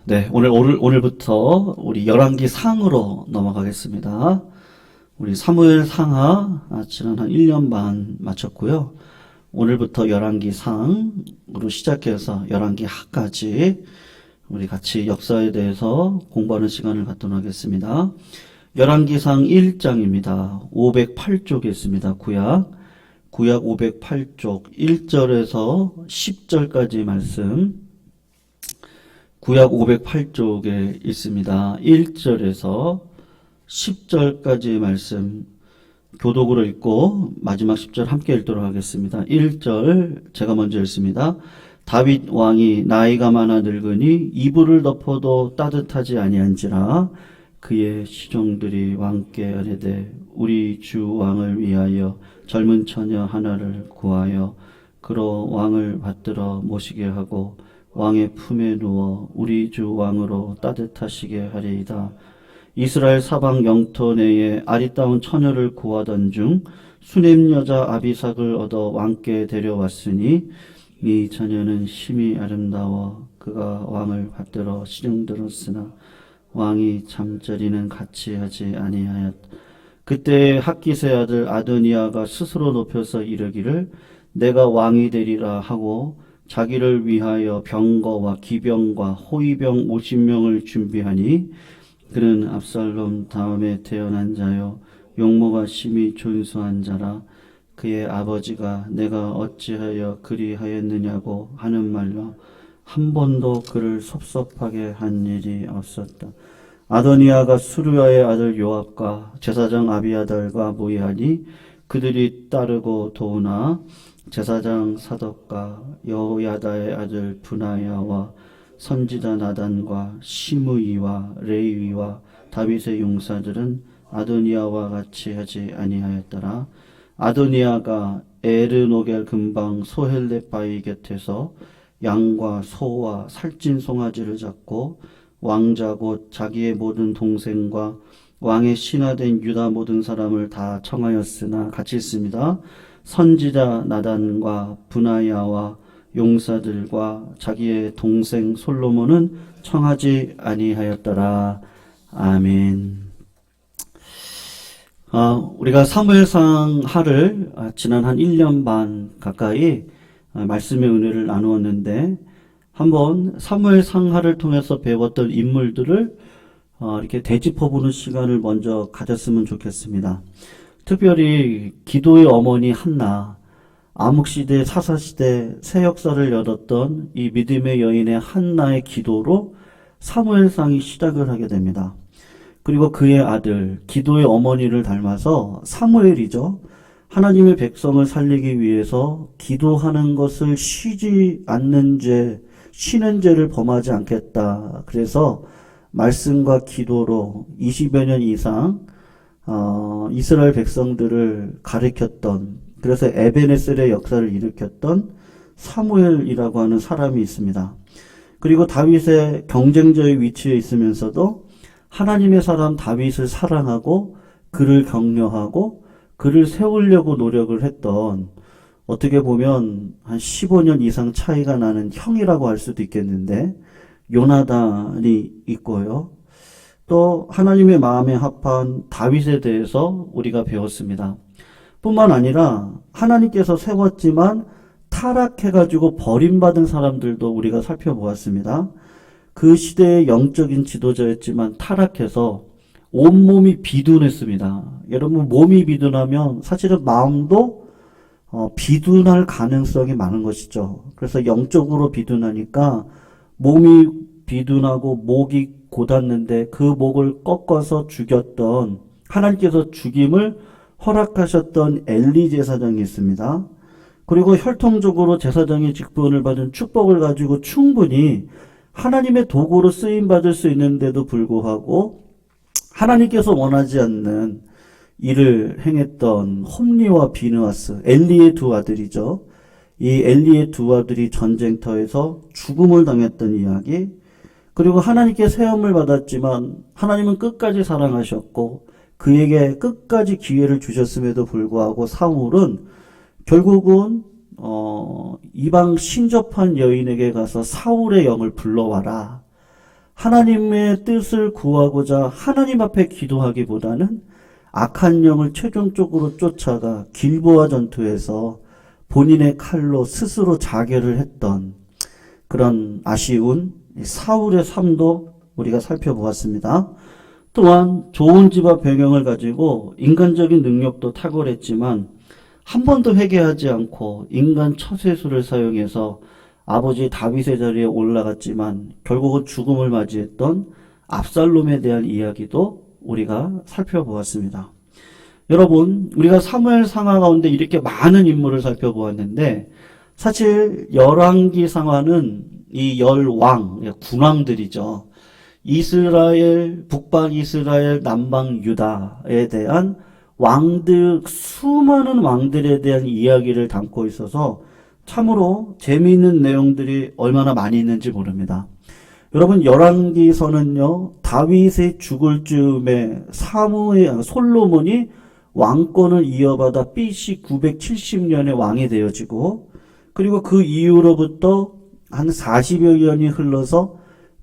네, 오늘부터 우리 열왕기 상으로 넘어가겠습니다. 우리 사무엘 상하, 지난 한 1년 반 마쳤고요. 오늘부터 열왕기 상으로 시작해서 열왕기 하까지 우리 같이 역사에 대해서 공부하는 시간을 갖도록 하겠습니다. 열왕기상 1장입니다. 508쪽에 있습니다. 구약 508쪽 1절에서 10절까지 말씀, 구약 508쪽에 있습니다. 1절에서 10절까지 말씀 교독으로 읽고 마지막 10절 함께 읽도록 하겠습니다. 1절 제가 먼저 읽습니다. 다윗 왕이 나이가 많아 늙으니 이불을 덮어도 따뜻하지 아니한지라 그의 시종들이 왕께 아뢰되 우리 주 왕을 위하여 젊은 처녀 하나를 구하여 그로 왕을 받들어 모시게 하고 왕의 품에 누워 우리 주 왕으로 따뜻하시게 하리이다. 이스라엘 사방 영토 내에 아리따운 처녀를 구하던 중 수넴 여자 아비삭을 얻어 왕께 데려왔으니 이 처녀는 심히 아름다워 그가 왕을 받들어 시중들었으나 왕이 잠자리는 같이 하지 아니하였다. 그때 학기세 아들 아도니아가 스스로 높여서 이르기를 내가 왕이 되리라 하고 자기를 위하여 병거와 기병과 호위병 50명을 준비하니 그는 압살롬 다음에 태어난 자요 용모가 심히 준수한 자라. 그의 아버지가 내가 어찌하여 그리하였느냐고 하는 말로 한 번도 그를 섭섭하게 한 일이 없었다. 아도니아가 수르야의 아들 요압과 제사장 아비아달과 모이하니 그들이 따르고 도우나 제사장 사독과 여호야다의 아들 브나야와 선지자 나단과 시므이와 레위와 다윗의 용사들은 아도니아와 같이 하지 아니하였더라. 아도니아가 에르노겔 근방 소헬레바이 곁에서 양과 소와 살찐 송아지를 잡고 왕자 곧 자기의 모든 동생과 왕의 신하된 유다 모든 사람을 다 청하였으나 같이 있습니다. 선지자 나단과 브나야와 용사들과 자기의 동생 솔로몬은 청하지 아니하였더라. 아멘. 우리가 사무엘상 하를 지난 한 1년 반 가까이 말씀의 은혜를 나누었는데 한번 사무엘상 하를 통해서 배웠던 인물들을 이렇게 되짚어보는 시간을 먼저 가졌으면 좋겠습니다. 특별히 기도의 어머니 한나, 암흑시대, 사사시대 새 역사를 열었던 이 믿음의 여인의 한나의 기도로 사무엘상이 시작을 하게 됩니다. 그리고 그의 아들, 기도의 어머니를 닮아서 사무엘이죠. 하나님의 백성을 살리기 위해서 기도하는 것을 쉬지 않는 죄, 쉬는 죄를 범하지 않겠다. 그래서 말씀과 기도로 20여 년 이상 이스라엘 백성들을 가르쳤던, 그래서 에베네셀의 역사를 일으켰던 사무엘이라고 하는 사람이 있습니다. 그리고 다윗의 경쟁자의 위치에 있으면서도 하나님의 사람 다윗을 사랑하고 그를 격려하고 그를 세우려고 노력을 했던, 어떻게 보면 한 15년 이상 차이가 나는 형이라고 할 수도 있겠는데 요나단이 있고요. 또 하나님의 마음에 합한 다윗에 대해서 우리가 배웠습니다. 뿐만 아니라 하나님께서 세웠지만 타락해가지고 버림받은 사람들도 우리가 살펴보았습니다. 그 시대의 영적인 지도자였지만 타락해서 온몸이 비둔했습니다. 여러분, 몸이 비둔하면 사실은 마음도 비둔할 가능성이 많은 것이죠. 그래서 영적으로 비둔하니까 몸이 비둔하고 목이 곧았는데 그 목을 꺾어서 죽였던, 하나님께서 죽임을 허락하셨던 엘리 제사장이 있습니다. 그리고 혈통적으로 제사장의 직분을 받은 축복을 가지고 충분히 하나님의 도구로 쓰임받을 수 있는데도 불구하고 하나님께서 원하지 않는 일을 행했던 홈리와 비느하스, 엘리의 두 아들이죠. 이 엘리의 두 아들이 전쟁터에서 죽음을 당했던 이야기, 그리고 하나님께 세움을 받았지만 하나님은 끝까지 사랑하셨고 그에게 끝까지 기회를 주셨음에도 불구하고 사울은 결국은 이방 신접한 여인에게 가서 사울의 영을 불러와라. 하나님의 뜻을 구하고자 하나님 앞에 기도하기보다는 악한 영을 최종적으로 쫓아가 길보아 전투에서 본인의 칼로 스스로 자결을 했던 그런 아쉬운 사울의 삶도 우리가 살펴보았습니다. 또한 좋은 집안 배경을 가지고 인간적인 능력도 탁월했지만 한 번도 회개하지 않고 인간 처세술을 사용해서 아버지 다윗의 자리에 올라갔지만 결국은 죽음을 맞이했던 압살롬에 대한 이야기도 우리가 살펴보았습니다. 여러분, 우리가 사무엘 상하 가운데 이렇게 많은 인물을 살펴보았는데 사실 열왕기 상하는 이 열왕, 군왕들이죠. 이스라엘, 북방 이스라엘, 남방 유다에 대한 왕들, 수많은 왕들에 대한 이야기를 담고 있어서 참으로 재미있는 내용들이 얼마나 많이 있는지 모릅니다. 여러분, 열왕기서는요, 다윗이 죽을 즈음에 솔로몬이 왕권을 이어받아 BC 970년에 왕이 되어지고, 그리고 그 이후로부터 한 40여 년이 흘러서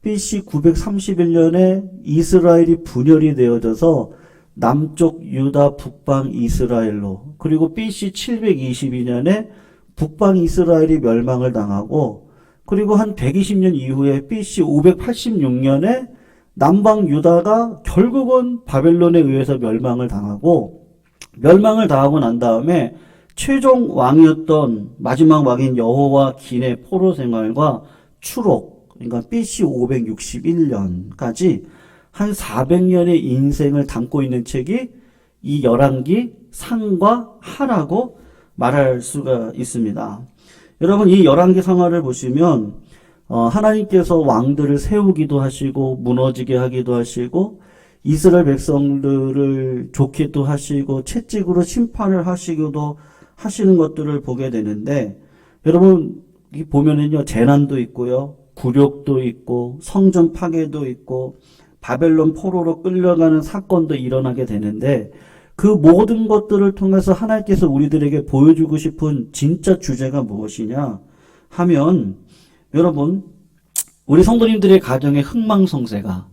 BC 931년에 이스라엘이 분열이 되어져서 남쪽 유다, 북방 이스라엘로, 그리고 BC 722년에 북방 이스라엘이 멸망을 당하고, 그리고 한 120년 이후에 BC 586년에 남방 유다가 결국은 바벨론에 의해서 멸망을 당하고 난 다음에 최종 왕이었던 마지막 왕인 여호와긴의 포로 생활과 추록, 그러니까 BC 561년까지 한 400년의 인생을 담고 있는 책이 이 열왕기 상과 하라고 말할 수가 있습니다. 여러분, 이 열왕기 상하를 보시면 하나님께서 왕들을 세우기도 하시고 무너지게 하기도 하시고 이스라엘 백성들을 좋게도 하시고 채찍으로 심판을 하시기도 하시는 것들을 보게 되는데, 여러분 보면은요, 재난도 있고요, 굴욕도 있고 성전 파괴도 있고 바벨론 포로로 끌려가는 사건도 일어나게 되는데, 그 모든 것들을 통해서 하나님께서 우리들에게 보여주고 싶은 진짜 주제가 무엇이냐 하면, 여러분, 우리 성도님들의 가정의 흥망성쇠가,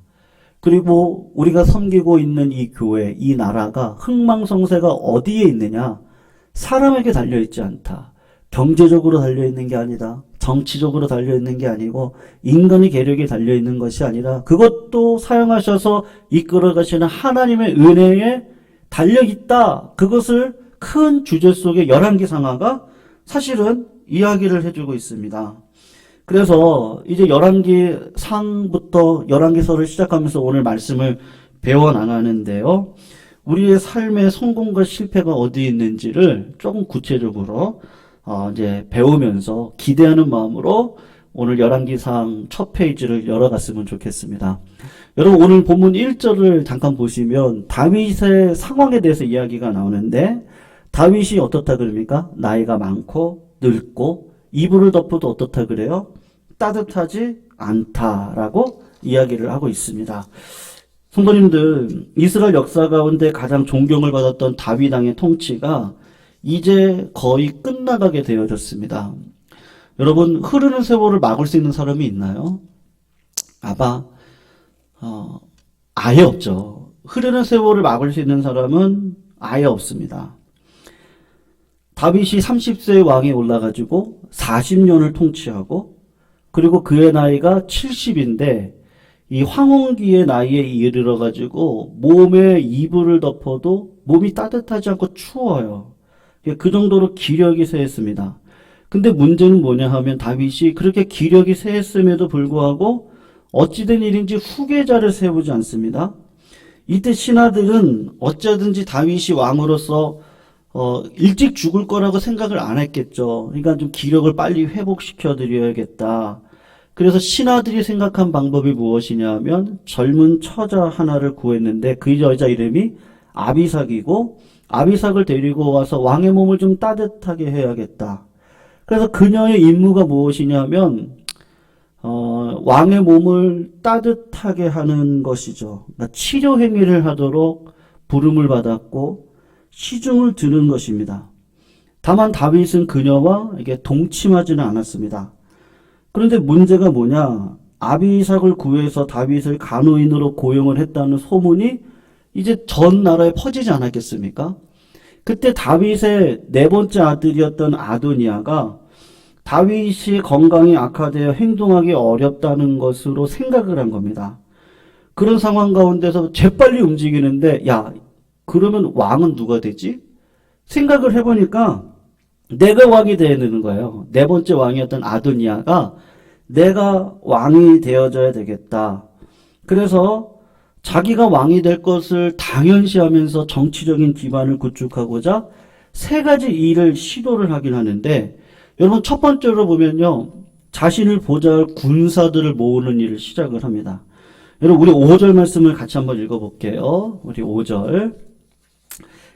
그리고 우리가 섬기고 있는 이 교회, 이 나라가 흥망성쇠가 어디에 있느냐? 사람에게 달려있지 않다. 경제적으로 달려있는 게 아니다. 정치적으로 달려있는 게 아니고 인간의 계력에 달려있는 것이 아니라 그것도 사용하셔서 이끌어가시는 하나님의 은혜에 달려있다. 그것을 큰 주제 속에 열왕기 상하가 사실은 이야기를 해주고 있습니다. 그래서 이제 열왕기 상부터 열왕기서를 시작하면서 오늘 말씀을 배워 나가는데요. 우리의 삶의 성공과 실패가 어디 있는지를 조금 구체적으로 이제 배우면서 기대하는 마음으로 오늘 열왕기상 첫 페이지를 열어갔으면 좋겠습니다. 여러분, 오늘 본문 1절을 잠깐 보시면 다윗의 상황에 대해서 이야기가 나오는데, 다윗이 어떻다 그럽니까? 나이가 많고 늙고 이불을 덮어도 어떻다 그래요? 따뜻하지 않다라고 이야기를 하고 있습니다. 성도님들, 이스라엘 역사 가운데 가장 존경을 받았던 다윗 왕의 통치가 이제 거의 끝나가게 되어졌습니다. 여러분, 흐르는 세월을 막을 수 있는 사람이 있나요? 아예 없죠. 흐르는 세월을 막을 수 있는 사람은 아예 없습니다. 다윗이 30세의 왕에 올라가지고 40년을 통치하고, 그리고 그의 나이가 70인데 이 황혼기의 나이에 이르러가지고 몸에 이불을 덮어도 몸이 따뜻하지 않고 추워요. 그 정도로 기력이 세했습니다. 근데 문제는 뭐냐 하면 다윗이 그렇게 기력이 세했음에도 불구하고 어찌된 일인지 후계자를 세우지 않습니다. 이때 신하들은 어쩌든지 다윗이 왕으로서 일찍 죽을 거라고 생각을 안 했겠죠. 그러니까 좀 기력을 빨리 회복시켜 드려야겠다. 그래서 신하들이 생각한 방법이 무엇이냐 하면 젊은 처자 하나를 구했는데 그 여자 이름이 아비삭이고, 아비삭을 데리고 와서 왕의 몸을 좀 따뜻하게 해야겠다. 그래서 그녀의 임무가 무엇이냐면 왕의 몸을 따뜻하게 하는 것이죠. 그러니까 치료 행위를 하도록 부름을 받았고 시중을 드는 것입니다. 다만 다윗은 그녀와 이게 동침하지는 않았습니다. 그런데 문제가 뭐냐? 아비삭을 구해서 다윗을 간호인으로 고용을 했다는 소문이 이제 전 나라에 퍼지지 않았겠습니까? 그때 다윗의 네 번째 아들이었던 아도니아가 다윗이 건강이 악화되어 행동하기 어렵다는 것으로 생각을 한 겁니다. 그런 상황 가운데서 재빨리 움직이는데, 야, 그러면 왕은 누가 되지? 생각을 해보니까 내가 왕이 되는 거예요. 네 번째 왕이었던 아도니아가 내가 왕이 되어줘야 되겠다. 그래서 자기가 왕이 될 것을 당연시하면서 정치적인 기반을 구축하고자 세 가지 일을 시도를 하긴 하는데, 여러분 첫 번째로 보면요, 자신을 보좌할 군사들을 모으는 일을 시작을 합니다. 여러분 우리 5절 말씀을 같이 한번 읽어볼게요. 우리 5절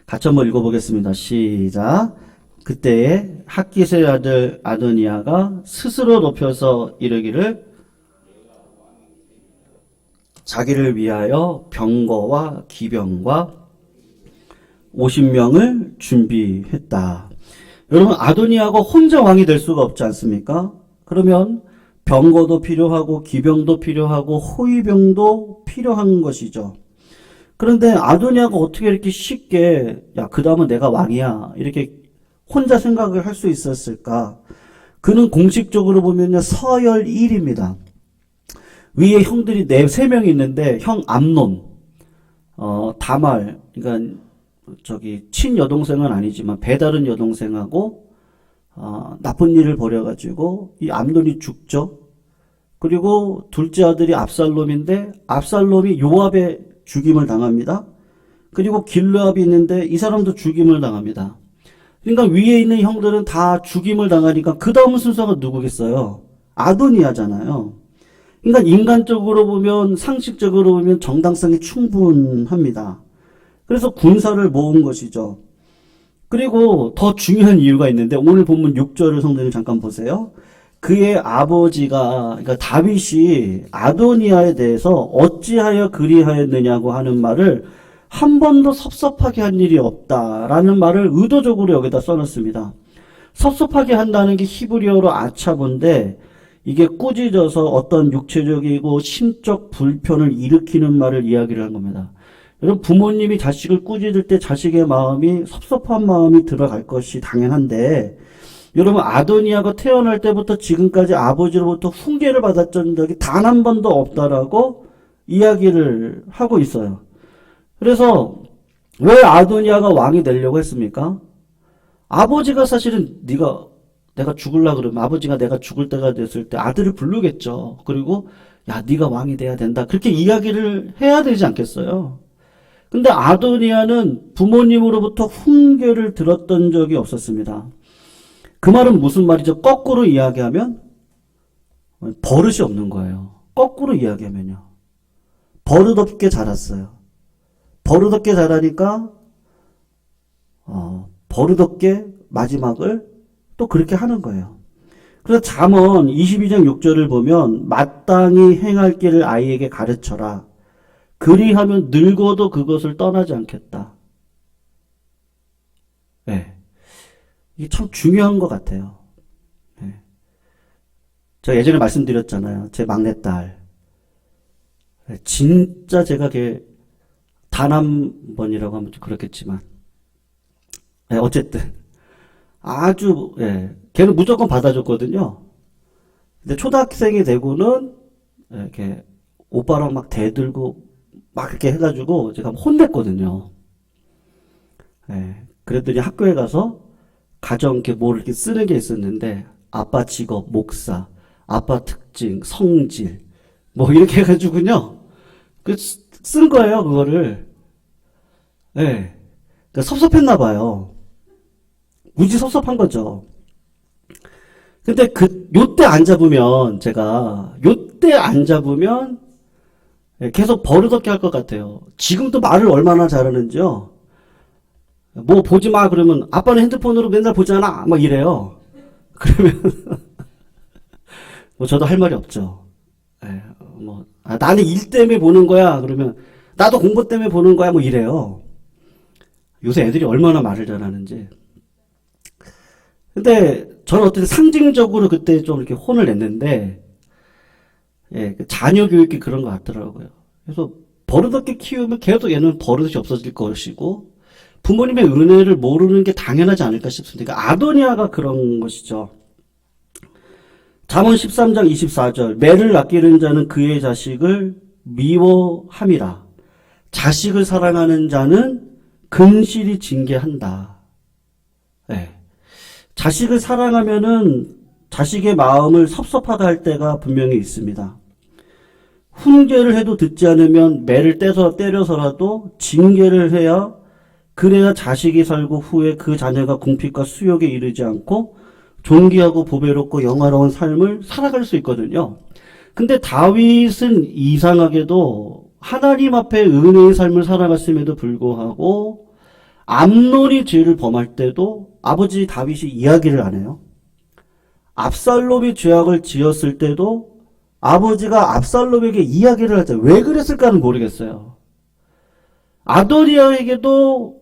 같이 한번 읽어보겠습니다. 시작. 그때에 학깃의 아들 아도니아가 스스로 높여서 이르기를 자기를 위하여 병거와 기병과 50명을 준비했다. 여러분 아도니아가 혼자 왕이 될 수가 없지 않습니까? 그러면 병거도 필요하고 기병도 필요하고 호위병도 필요한 것이죠. 그런데 아도니아가 어떻게 이렇게 쉽게 야, 그 다음은 내가 왕이야 이렇게 혼자 생각을 할 수 있었을까? 그는 공식적으로 보면요 서열 1입니다. 위에 형들이 세 명이 있는데 형 암논, 다말, 그러니까 저기 친여동생은 아니지만 배다른 여동생하고 나쁜 일을 벌여가지고 이 암논이 죽죠. 그리고 둘째 아들이 압살롬인데 압살롬이 요압의 죽임을 당합니다. 그리고 길르압이 있는데 이 사람도 죽임을 당합니다. 그러니까 위에 있는 형들은 다 죽임을 당하니까 그 다음 순서가 누구겠어요? 아도니아잖아요. 그러니까 인간적으로 보면 상식적으로 보면 정당성이 충분합니다. 그래서 군사를 모은 것이죠. 그리고 더 중요한 이유가 있는데 오늘 본문 6절을 성도님 잠깐 보세요. 그의 아버지가 그러니까 다윗이 아도니아에 대해서 어찌하여 그리하였느냐고 하는 말을 한 번도 섭섭하게 한 일이 없다라는 말을 의도적으로 여기다 써놨습니다. 섭섭하게 한다는 게 히브리어로 아차본데 이게 꾸짖어서 어떤 육체적이고 심적 불편을 일으키는 말을 이야기를 한 겁니다. 여러분 부모님이 자식을 꾸짖을 때 자식의 마음이 섭섭한 마음이 들어갈 것이 당연한데 여러분 아도니아가 태어날 때부터 지금까지 아버지로부터 훈계를 받았던 적이 단 한 번도 없다라고 이야기를 하고 있어요. 그래서 왜 아도니아가 왕이 되려고 했습니까? 아버지가 사실은 내가 죽을라 그러면 아버지가 내가 죽을 때가 됐을 때 아들을 부르겠죠. 그리고 야 네가 왕이 돼야 된다. 그렇게 이야기를 해야 되지 않겠어요? 근데 아도니아는 부모님으로부터 훈계를 들었던 적이 없었습니다. 그 말은 무슨 말이죠? 거꾸로 이야기하면 버릇이 없는 거예요. 거꾸로 이야기하면요. 버릇없게 자랐어요. 버릇없게 자라니까 버릇없게 마지막을 또 그렇게 하는 거예요. 그래서 잠언 22장 6절을 보면 마땅히 행할 길을 아이에게 가르쳐라. 그리하면 늙어도 그것을 떠나지 않겠다. 네. 이게 참 중요한 것 같아요. 네. 제가 예전에 말씀드렸잖아요. 제 막내딸. 진짜 제가 걔 단 한 번이라고 하면 좀 그렇겠지만. 네, 어쨌든. 아주, 예. 걔는 무조건 받아줬거든요. 근데 초등학생이 되고는, 이렇게, 오빠랑 막 대들고, 막 이렇게 해가지고, 제가 혼냈거든요. 예. 그랬더니 학교에 가서, 가정, 이렇게 뭘 이렇게 쓰는 게 있었는데, 아빠 직업, 목사, 아빠 특징, 성질, 뭐 이렇게 해가지고요. 쓴 거예요, 그거를. 예. 네. 그러니까 섭섭했나봐요. 무지 섭섭한 거죠. 근데 요때 안 잡으면, 요때 안 잡으면, 계속 버릇없게 할 것 같아요. 지금도 말을 얼마나 잘하는지요. 뭐 보지 마, 그러면, 아빠는 핸드폰으로 맨날 보잖아. 막 이래요. 그러면, 뭐 저도 할 말이 없죠. 나는 일 때문에 보는 거야. 그러면, 나도 공부 때문에 보는 거야. 뭐 이래요. 요새 애들이 얼마나 말을 잘하는지. 근데 저는 어떻게 상징적으로 그때 좀 이렇게 혼을 냈는데 예, 그 자녀 교육이 그런 것 같더라고요. 그래서 버릇없게 키우면 계속 얘는 버릇이 없어질 것이고 부모님의 은혜를 모르는 게 당연하지 않을까 싶습니다. 그러니까 아도니아가 그런 것이죠. 잠언 13장 24절 매를 아끼는 자는 그의 자식을 미워함이라. 자식을 사랑하는 자는 근실이 징계한다. 네. 자식을 사랑하면은 자식의 마음을 섭섭하다 할 때가 분명히 있습니다. 훈계를 해도 듣지 않으면 매를 때려서라도 징계를 해야 그래야 자식이 살고 후에 그 자녀가 궁핍과 수욕에 이르지 않고 존귀하고 보배롭고 영화로운 삶을 살아갈 수 있거든요. 근데 다윗은 이상하게도 하나님 앞에 은혜의 삶을 살아갔음에도 불구하고 암논이 죄를 범할 때도 아버지 다윗이 이야기를 안 해요. 압살롬이 죄악을 지었을 때도 아버지가 압살롬에게 이야기를 하죠. 왜 그랬을까는 모르겠어요. 아도니아에게도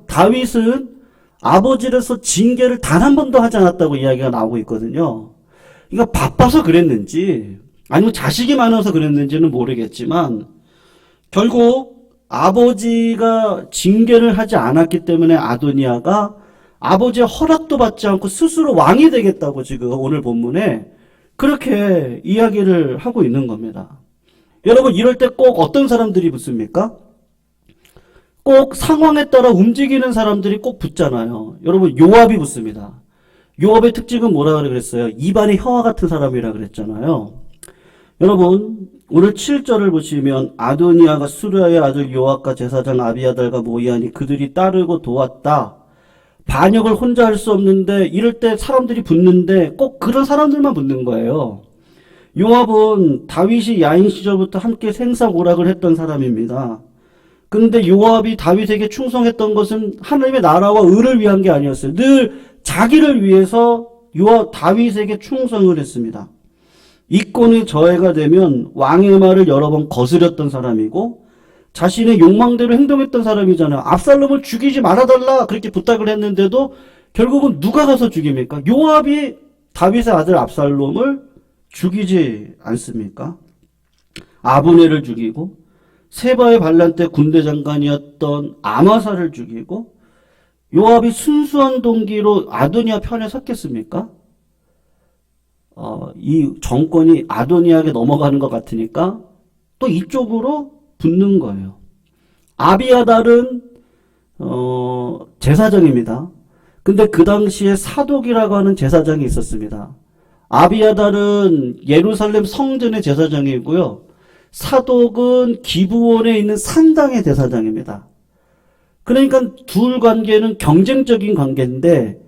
다윗은 아버지로서 징계를 단 한 번도 하지 않았다고 이야기가 나오고 있거든요. 그러니까 바빠서 그랬는지 아니면 자식이 많아서 그랬는지는 모르겠지만 결국 아버지가 징계를 하지 않았기 때문에 아도니아가 아버지의 허락도 받지 않고 스스로 왕이 되겠다고 지금 오늘 본문에 그렇게 이야기를 하고 있는 겁니다. 여러분 이럴 때 꼭 어떤 사람들이 붙습니까? 꼭 상황에 따라 움직이는 사람들이 꼭 붙잖아요. 여러분 요압이 붙습니다. 요압의 특징은 뭐라 그랬어요? 입안이 혀와 같은 사람이라 그랬잖아요. 여러분 오늘 7절을 보시면 아도니아가 수르야의 아들 요압과 제사장 아비아달과 모이하니 그들이 따르고 도왔다. 반역을 혼자 할 수 없는데 이럴 때 사람들이 붙는데 꼭 그런 사람들만 붙는 거예요. 요압은 다윗이 야인 시절부터 함께 생사고락을 했던 사람입니다. 그런데 요압이 다윗에게 충성했던 것은 하나님의 나라와 의를 위한 게 아니었어요. 늘 자기를 위해서 다윗에게 충성을 했습니다. 이권이 저해가 되면 왕의 말을 여러 번 거스렸던 사람이고 자신의 욕망대로 행동했던 사람이잖아요. 압살롬을 죽이지 말아달라 그렇게 부탁을 했는데도 결국은 누가 가서 죽입니까? 요압이 다윗의 아들 압살롬을 죽이지 않습니까? 아브넬을 죽이고 세바의 반란 때 군대 장관이었던 아마사를 죽이고 요압이 순수한 동기로 아도니아 편에 섰겠습니까? 이 정권이 아도니아에게 넘어가는 것 같으니까 또 이쪽으로 붙는 거예요. 아비아달은 제사장입니다. 근데 그 당시에 사독이라고 하는 제사장이 있었습니다. 아비아달은 예루살렘 성전의 제사장이고요. 사독은 기브온에 있는 산당의 제사장입니다. 그러니까 둘 관계는 경쟁적인 관계인데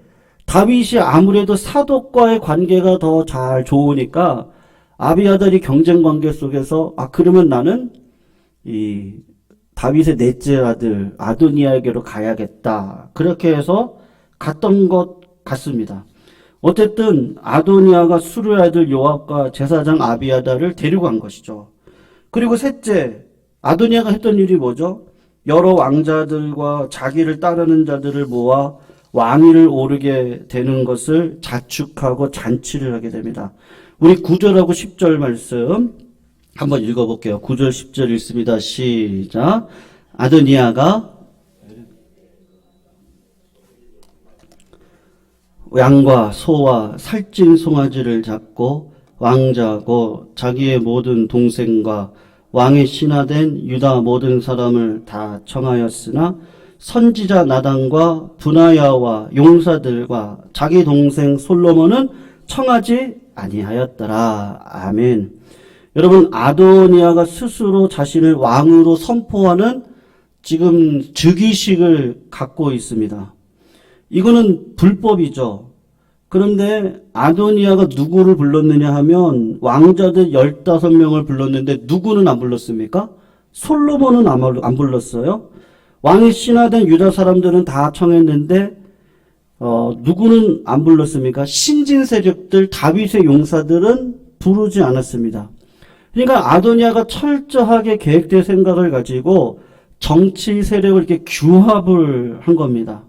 다윗이 아무래도 사독과의 관계가 더 잘 좋으니까 아비아달이 경쟁 관계 속에서 그러면 나는 이 다윗의 넷째 아들 아도니아에게로 가야겠다. 그렇게 해서 갔던 것 같습니다. 어쨌든 아도니아가 수르의 아들 요압과 제사장 아비아달을 데리고 간 것이죠. 그리고 셋째, 아도니아가 했던 일이 뭐죠? 여러 왕자들과 자기를 따르는 자들을 모아 왕위를 오르게 되는 것을 자축하고 잔치를 하게 됩니다. 우리 9절하고 10절 말씀 한번 읽어볼게요. 9절 10절 읽습니다. 시작. 아도니아가 양과 소와 살찐 송아지를 잡고 왕자고 자기의 모든 동생과 왕의 신하된 유다 모든 사람을 다 청하였으나 선지자 나단과 분하야와 용사들과 자기 동생 솔로몬은 청하지 아니하였더라. 아멘. 여러분 아도니아가 스스로 자신을 왕으로 선포하는 지금 즉위식을 갖고 있습니다. 이거는 불법이죠. 그런데 아도니아가 누구를 불렀느냐 하면 왕자들 15명을 불렀는데 누구는 안 불렀습니까? 솔로몬은 안 불렀어요. 왕의 신하된 유다 사람들은 다 청했는데 누구는 안 불렀습니까? 신진 세력들 다윗의 용사들은 부르지 않았습니다. 그러니까 아도니아가 철저하게 계획된 생각을 가지고 정치 세력을 이렇게 규합을 한 겁니다.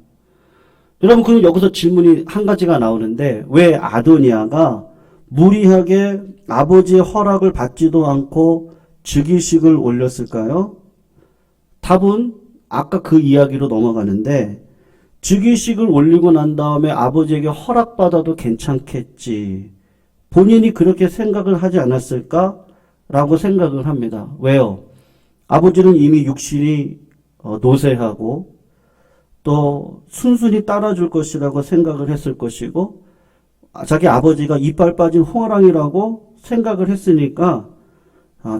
여러분, 그럼 여기서 질문이 한 가지가 나오는데 왜 아도니아가 무리하게 아버지의 허락을 받지도 않고 즉위식을 올렸을까요? 답은 아까 그 이야기로 넘어가는데 즉위식을 올리고 난 다음에 아버지에게 허락받아도 괜찮겠지. 본인이 그렇게 생각을 하지 않았을까라고 생각을 합니다. 왜요? 아버지는 이미 육신이 노쇠하고 또 순순히 따라줄 것이라고 생각을 했을 것이고 자기 아버지가 이빨 빠진 호랑이라고 생각을 했으니까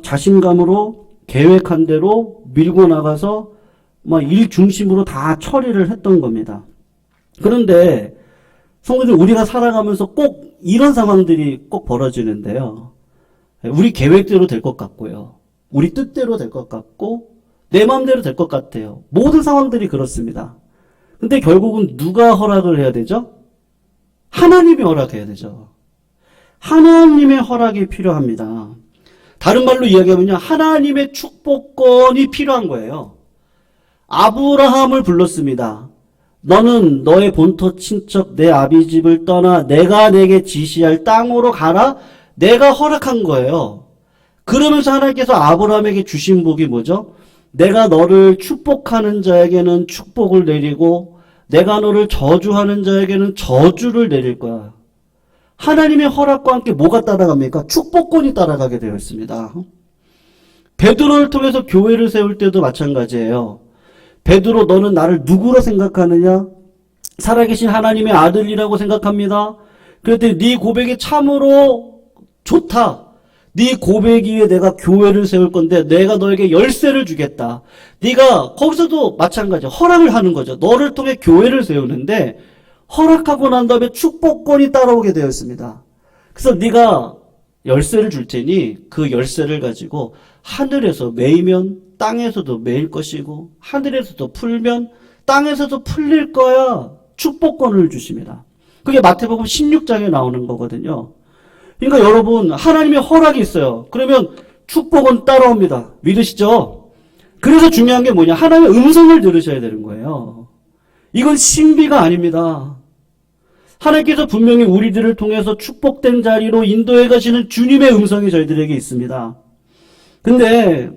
자신감으로 계획한 대로 밀고 나가서 일 중심으로 다 처리를 했던 겁니다. 그런데 성도들 우리가 살아가면서 꼭 이런 상황들이 꼭 벌어지는데요. 우리 계획대로 될 것 같고요. 우리 뜻대로 될 것 같고 내 마음대로 될 것 같아요. 모든 상황들이 그렇습니다. 근데 결국은 누가 허락을 해야 되죠? 하나님이 허락해야 되죠. 하나님의 허락이 필요합니다. 다른 말로 이야기하면요. 하나님의 축복권이 필요한 거예요. 아브라함을 불렀습니다. 너는 너의 본토 친척 내 아비 집을 떠나 내가 내게 지시할 땅으로 가라. 내가 허락한 거예요. 그러면서 하나님께서 아브라함에게 주신 복이 뭐죠? 내가 너를 축복하는 자에게는 축복을 내리고 내가 너를 저주하는 자에게는 저주를 내릴 거야. 하나님의 허락과 함께 뭐가 따라갑니까? 축복권이 따라가게 되어 있습니다. 베드로를 통해서 교회를 세울 때도 마찬가지예요. 베드로 너는 나를 누구로 생각하느냐? 살아계신 하나님의 아들이라고 생각합니다. 그랬더니 네 고백이 참으로 좋다. 네 고백 위에 내가 교회를 세울 건데 내가 너에게 열쇠를 주겠다. 네가 거기서도 마찬가지야. 허락을 하는 거죠. 너를 통해 교회를 세우는데 허락하고 난 다음에 축복권이 따라오게 되어 있습니다. 그래서 네가 열쇠를 줄 테니 그 열쇠를 가지고 하늘에서 매이면 땅에서도 매일 것이고 하늘에서도 풀면 땅에서도 풀릴 거야. 축복권을 주십니다. 그게 마태복음 16장에 나오는 거거든요. 그러니까 여러분 하나님의 허락이 있어요. 그러면 축복은 따라옵니다. 믿으시죠? 그래서 중요한 게 뭐냐? 하나님의 음성을 들으셔야 되는 거예요. 이건 신비가 아닙니다. 하나님께서 분명히 우리들을 통해서 축복된 자리로 인도해 가시는 주님의 음성이 저희들에게 있습니다. 근데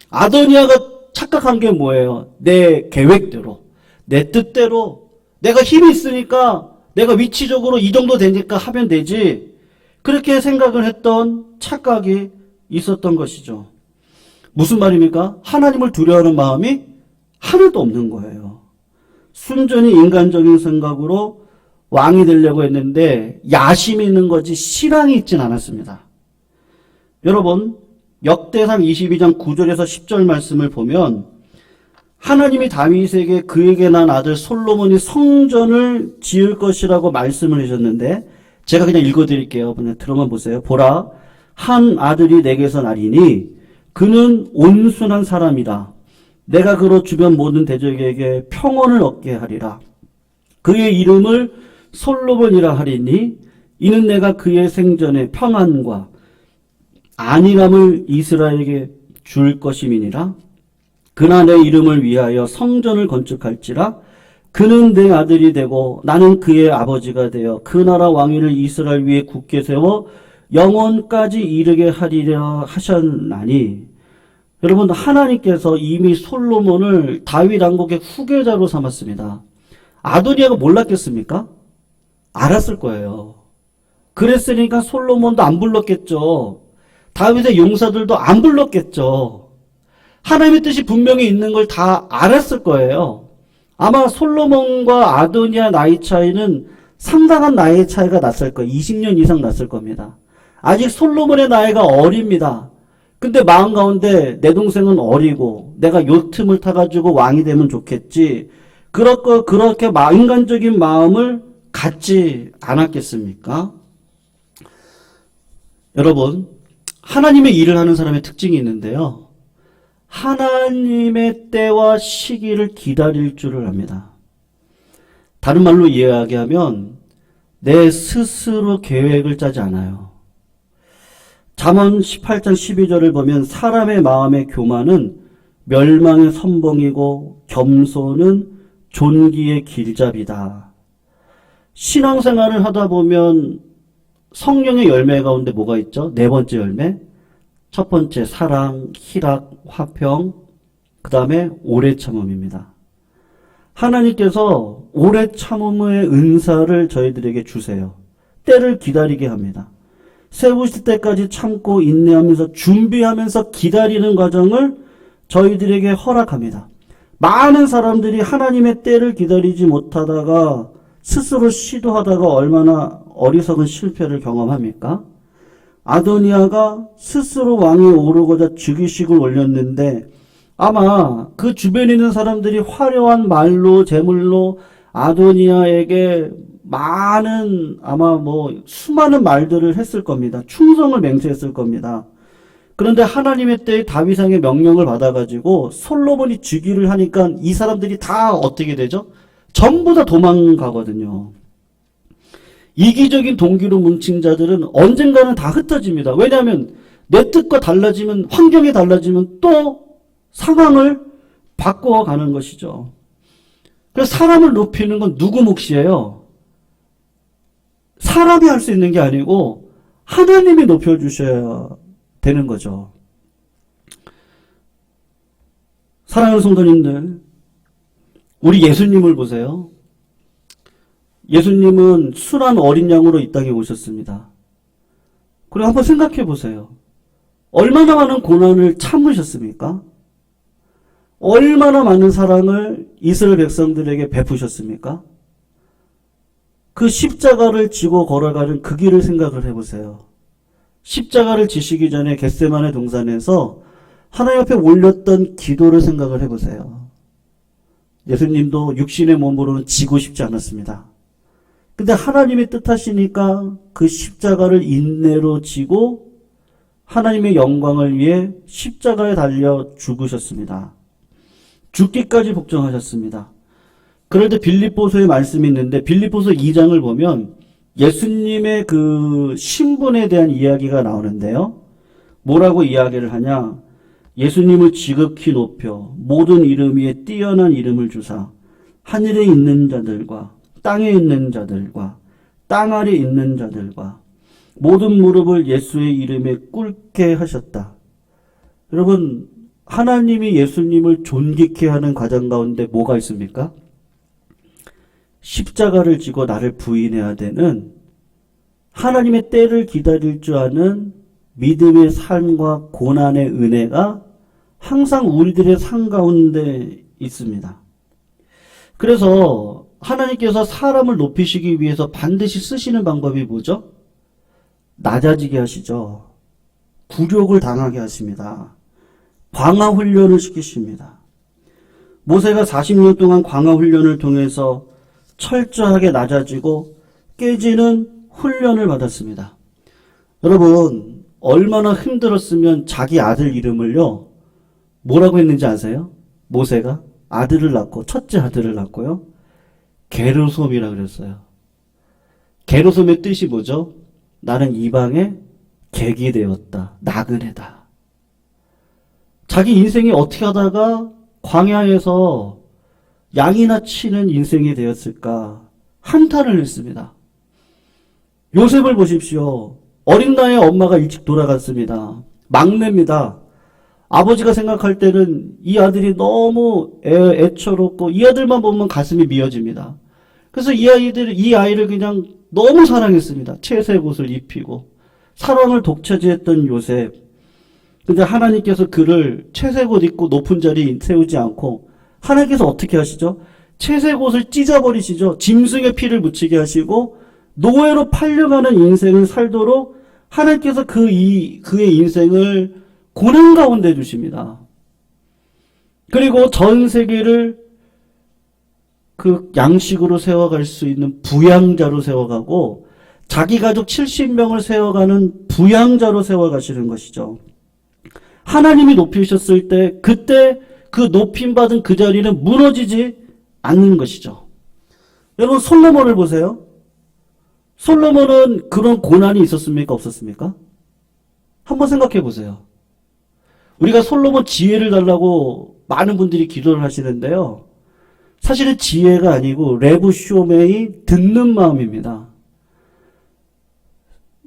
아도니아가 착각한 게 뭐예요? 내 계획대로, 내 뜻대로, 내가 힘이 있으니까, 내가 위치적으로 이 정도 되니까 하면 되지. 그렇게 생각을 했던 착각이 있었던 것이죠. 무슨 말입니까? 하나님을 두려워하는 마음이 하나도 없는 거예요. 순전히 인간적인 생각으로 왕이 되려고 했는데 야심이 있는 거지 실앙이 있진 않았습니다. 여러분 역대상 22장 9절에서 10절 말씀을 보면 하나님이 다윗에게 그에게 난 아들 솔로몬이 성전을 지을 것이라고 말씀을 하셨는데 제가 그냥 읽어드릴게요. 그냥 들어만 보세요. 보라, 한 아들이 내게서 나리니 그는 온순한 사람이라. 내가 그로 주변 모든 대적에게 평온을 얻게 하리라. 그의 이름을 솔로몬이라 하리니 이는 내가 그의 생전에 평안과 안일함을 이스라엘에게 줄 것임이니라. 그나 내 이름을 위하여 성전을 건축할지라. 그는 내 아들이 되고 나는 그의 아버지가 되어 그 나라 왕위를 이스라엘 위에 굳게 세워 영원까지 이르게 하리라 하셨나니. 여러분 하나님께서 이미 솔로몬을 다윗 왕국의 후계자로 삼았습니다. 아도니아가 몰랐겠습니까? 알았을 거예요. 그랬으니까 솔로몬도 안 불렀겠죠. 다윗의 용사들도 안 불렀겠죠. 하나님의 뜻이 분명히 있는 걸 다 알았을 거예요. 아마 솔로몬과 아도니아 나이 차이는 상당한 나이 차이가 났을 거예요. 20년 이상 났을 겁니다. 아직 솔로몬의 나이가 어립니다. 근데 마음 가운데 내 동생은 어리고 내가 요 틈을 타가지고 왕이 되면 좋겠지. 그렇게 인간적인 마음을 갖지 않았겠습니까? 여러분, 하나님의 일을 하는 사람의 특징이 있는데요. 하나님의 때와 시기를 기다릴 줄을 압니다. 다른 말로 이야기하면 내 스스로 계획을 짜지 않아요. 잠언 18장 12절을 보면 사람의 마음의 교만은 멸망의 선봉이고 겸손은 존귀의 길잡이다. 신앙생활을 하다 보면 성령의 열매 가운데 뭐가 있죠? 네 번째 열매. 첫 번째 사랑, 희락, 화평, 그 다음에 오래 참음입니다. 하나님께서 오래 참음의 은사를 저희들에게 주세요. 때를 기다리게 합니다. 세우실 때까지 참고 인내하면서 준비하면서 기다리는 과정을 저희들에게 허락합니다. 많은 사람들이 하나님의 때를 기다리지 못하다가 스스로 시도하다가 얼마나 어리석은 실패를 경험합니까? 아도니아가 스스로 왕에 오르고자 즉위식을 올렸는데 아마 그 주변에 있는 사람들이 화려한 말로 제물로 아도니아에게 많은 아마 수많은 말들을 했을 겁니다. 충성을 맹세했을 겁니다. 그런데 하나님의 때에 다윗왕의 명령을 받아가지고 솔로몬이 즉위를 하니까 이 사람들이 다 어떻게 되죠? 전부 다 도망가거든요. 이기적인 동기로 뭉친 자들은 언젠가는 다 흩어집니다. 왜냐하면 내 뜻과 달라지면, 환경이 달라지면 또 상황을 바꿔가는 것이죠. 그래서 사람을 높이는 건 누구 몫이에요? 사람이 할 수 있는 게 아니고 하나님이 높여주셔야 되는 거죠. 사랑하는 성도님들, 우리 예수님을 보세요. 예수님은 순한 어린 양으로 이 땅에 오셨습니다. 그리고 한번 생각해 보세요. 얼마나 많은 고난을 참으셨습니까? 얼마나 많은 사랑을 이스라엘 백성들에게 베푸셨습니까? 그 십자가를 지고 걸어가는 그 길을 생각을 해보세요. 십자가를 지시기 전에 겟세마네 동산에서 하나님 앞에 올렸던 기도를 생각을 해보세요. 예수님도 육신의 몸으로는 지고 싶지 않았습니다. 근데 하나님의 뜻하시니까 그 십자가를 인내로 지고 하나님의 영광을 위해 십자가에 달려 죽으셨습니다. 죽기까지 복종하셨습니다. 그럴 때 빌립보서의 말씀이 있는데 빌립보서 2장을 보면 예수님의 그 신분에 대한 이야기가 나오는데요. 뭐라고 이야기를 하냐? 예수님을 지극히 높여 모든 이름 위에 뛰어난 이름을 주사 하늘에 있는 자들과 땅에 있는 자들과 땅 아래 있는 자들과 모든 무릎을 예수의 이름에 꿇게 하셨다. 여러분, 하나님이 예수님을 존귀케 하는 과정 가운데 뭐가 있습니까? 십자가를 지고 나를 부인해야 되는 하나님의 때를 기다릴 줄 아는 믿음의 삶과 고난의 은혜가 항상 우리들의 삶 가운데 있습니다. 그래서 하나님께서 사람을 높이시기 위해서 반드시 쓰시는 방법이 뭐죠? 낮아지게 하시죠. 굴욕을 당하게 하십니다. 광야 훈련을 시키십니다. 모세가 40년 동안 광야 훈련을 통해서 철저하게 낮아지고 깨지는 훈련을 받았습니다. 여러분, 얼마나 힘들었으면 자기 아들 이름을요, 뭐라고 했는지 아세요? 모세가 아들을 낳고, 첫째 아들을 낳고요, 게르솜이라 그랬어요. 게르솜의 뜻이 뭐죠? 나는 이방의 객이 되었다. 나그네다. 자기 인생이 어떻게 하다가 광야에서 양이나 치는 인생이 되었을까? 한탄을 했습니다. 요셉을 보십시오. 어린 나이에 엄마가 일찍 돌아갔습니다. 막내입니다. 아버지가 생각할 때는 이 아들이 너무 애처롭고 이 아들만 보면 가슴이 미어집니다. 그래서 이 아이를 그냥 너무 사랑했습니다. 채색 옷을 입히고 사랑을 독차지했던 요셉. 근데 하나님께서 그를 채색 옷 입고 높은 자리에 세우지 않고 하나님께서 어떻게 하시죠? 채색 옷을 찢어버리시죠. 짐승의 피를 묻히게 하시고 노예로 팔려가는 인생을 살도록 하나님께서 그의 인생을 고난 가운데 두십니다. 그리고 전 세계를 그 양식으로 세워갈 수 있는 부양자로 세워가고 자기 가족 70명을 세워가는 부양자로 세워가시는 것이죠. 하나님이 높이셨을 때 그때 그 높임받은 그 자리는 무너지지 않는 것이죠. 여러분, 솔로몬을 보세요. 솔로몬은 그런 고난이 있었습니까? 없었습니까? 한번 생각해 보세요. 우리가 솔로몬 지혜를 달라고 많은 분들이 기도를 하시는데요. 사실은 지혜가 아니고 레브 쇼메이 듣는 마음입니다.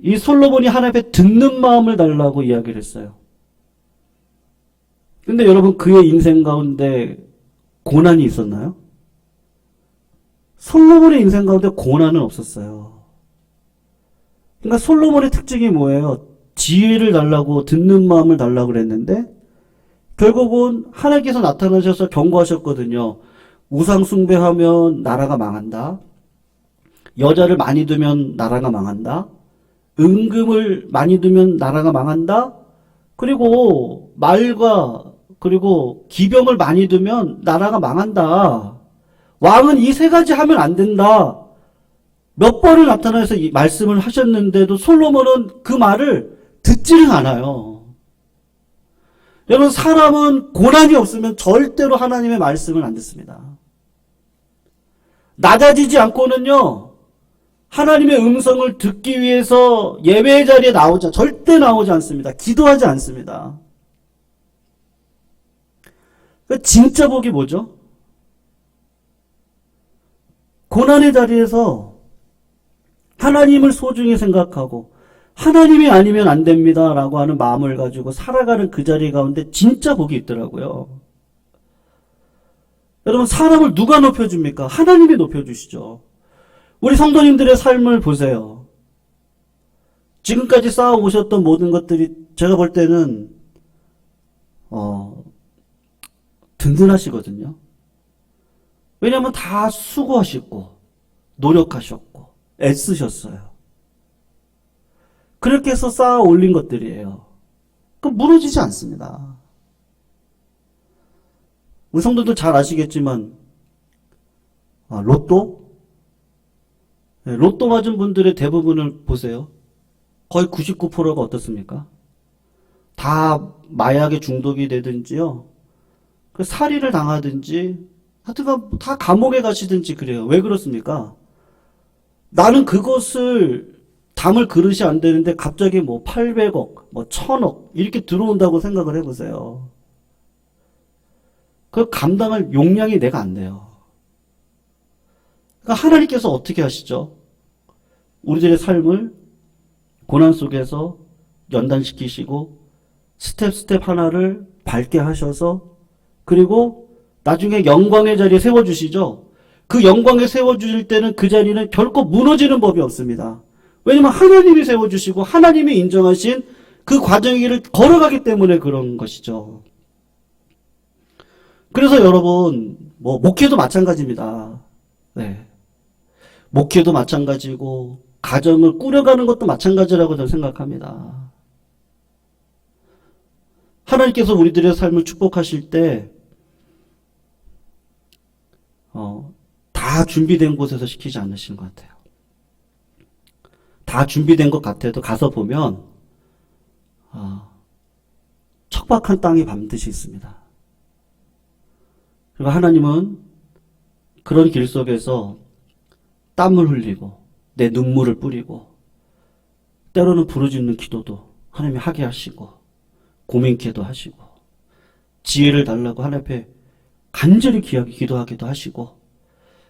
이 솔로몬이 하나님 앞에 듣는 마음을 달라고 이야기를 했어요. 근데 여러분 그의 인생 가운데 고난이 있었나요? 솔로몬의 인생 가운데 고난은 없었어요. 그러니까 솔로몬의 특징이 뭐예요? 지혜를 달라고 듣는 마음을 달라고 그랬는데 결국은 하나님께서 나타나셔서 경고하셨거든요. 우상 숭배하면 나라가 망한다. 여자를 많이 두면 나라가 망한다. 은금을 많이 두면 나라가 망한다. 그리고 말과 그리고 기병을 많이 두면 나라가 망한다. 왕은 이 세 가지 하면 안 된다. 몇 번을 나타나서 이 말씀을 하셨는데도 솔로몬은 그 말을 듣지를 않아요. 여러분 사람은 고난이 없으면 절대로 하나님의 말씀을 안 듣습니다. 낮아지지 않고는요. 하나님의 음성을 듣기 위해서 예배의 자리에 절대 나오지 않습니다. 기도하지 않습니다. 진짜 복이 뭐죠? 고난의 자리에서 하나님을 소중히 생각하고 하나님이 아니면 안 됩니다 라고 하는 마음을 가지고 살아가는 그 자리 가운데 진짜 복이 있더라고요. 여러분 사람을 누가 높여줍니까? 하나님이 높여주시죠. 우리 성도님들의 삶을 보세요. 지금까지 쌓아오셨던 모든 것들이 제가 볼 때는 든든하시거든요. 왜냐하면 다 수고하셨고 노력하셨고 애쓰셨어요. 그렇게 해서 쌓아 올린 것들이에요. 그럼 무너지지 않습니다. 우리 성도들 잘 아시겠지만 로또? 네, 로또 맞은 분들의 대부분을 보세요. 거의 99%가 어떻습니까? 다 마약에 중독이 되든지요. 살인을 당하든지 하여튼 다 감옥에 가시든지 그래요. 왜 그렇습니까? 나는 그것을 담을 그릇이 안 되는데 갑자기 800억, 1000억 이렇게 들어온다고 생각을 해보세요. 그 감당할 용량이 내가 안 돼요. 그러니까 하나님께서 어떻게 하시죠? 우리들의 삶을 고난 속에서 연단시키시고 스텝 하나를 밟게 하셔서 그리고 나중에 영광의 자리에 세워주시죠. 그 영광에 세워주실 때는 그 자리는 결코 무너지는 법이 없습니다. 왜냐하면 하나님이 세워주시고 하나님이 인정하신 그 과정의 길을 걸어가기 때문에 그런 것이죠. 그래서 여러분 목회도 마찬가지입니다. 네. 목회도 마찬가지고 가정을 꾸려가는 것도 마찬가지라고 저는 생각합니다. 하나님께서 우리들의 삶을 축복하실 때 다 준비된 곳에서 시키지 않으시는 것 같아요. 다 준비된 것 같아도 가서 보면 척박한 땅이 반드시 있습니다. 그리고 하나님은 그런 길 속에서 땀을 흘리고 내 눈물을 뿌리고 때로는 부르짖는 기도도 하나님이 하게 하시고 고민케도 하시고 지혜를 달라고 하나님 앞에 간절히 기도하기도 하시고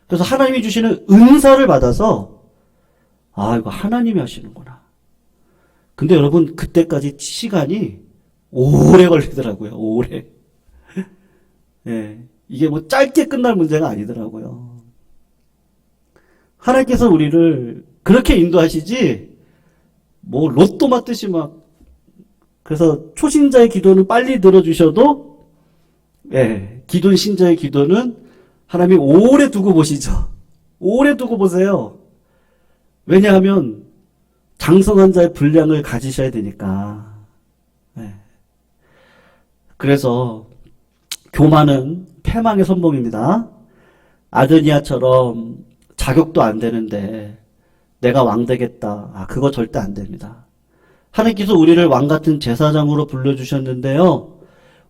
그래서 하나님이 주시는 은사를 받아서 이거 하나님이 하시는구나. 근데 여러분 그때까지 시간이 오래 걸리더라고요. 오래. 예, 이게 짧게 끝날 문제가 아니더라고요. 하나님께서 우리를 그렇게 인도하시지 로또 맞듯이 그래서 초신자의 기도는 빨리 들어주셔도 기존 신자의 기도는 하나님이 오래 두고 보시죠. 오래 두고 보세요. 왜냐하면 장성한 자의 분량을 가지셔야 되니까. 그래서 교만은 패망의 선봉입니다. 아드니아처럼 자격도 안 되는데 내가 왕 되겠다. 그거 절대 안 됩니다. 하나님께서 우리를 왕같은 제사장으로 불러주셨는데요.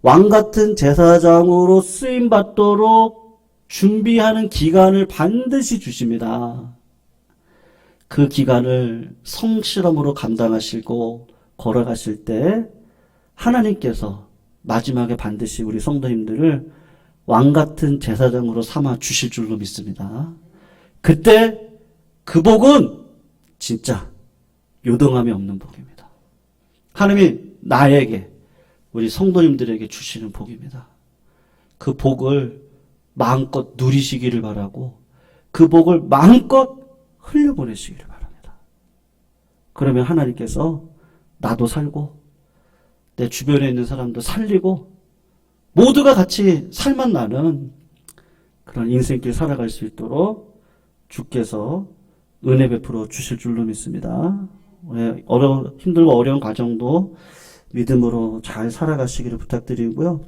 왕같은 제사장으로 쓰임받도록 준비하는 기간을 반드시 주십니다. 그 기간을 성실함으로 감당하시고 걸어가실 때 하나님께서 마지막에 반드시 우리 성도님들을 왕같은 제사장으로 삼아 주실 줄로 믿습니다. 그때 그 복은 진짜 요동함이 없는 복입니다. 하나님이 나에게, 우리 성도님들에게 주시는 복입니다. 그 복을 마음껏 누리시기를 바라고 그 복을 마음껏 흘려보내시기를 바랍니다. 그러면 하나님께서 나도 살고 내 주변에 있는 사람도 살리고 모두가 같이 살맛 나는 그런 인생길 살아갈 수 있도록 주께서 은혜 베풀어 주실 줄로 믿습니다. 힘들고 어려운 과정도 믿음으로 잘 살아가시기를 부탁드리고요.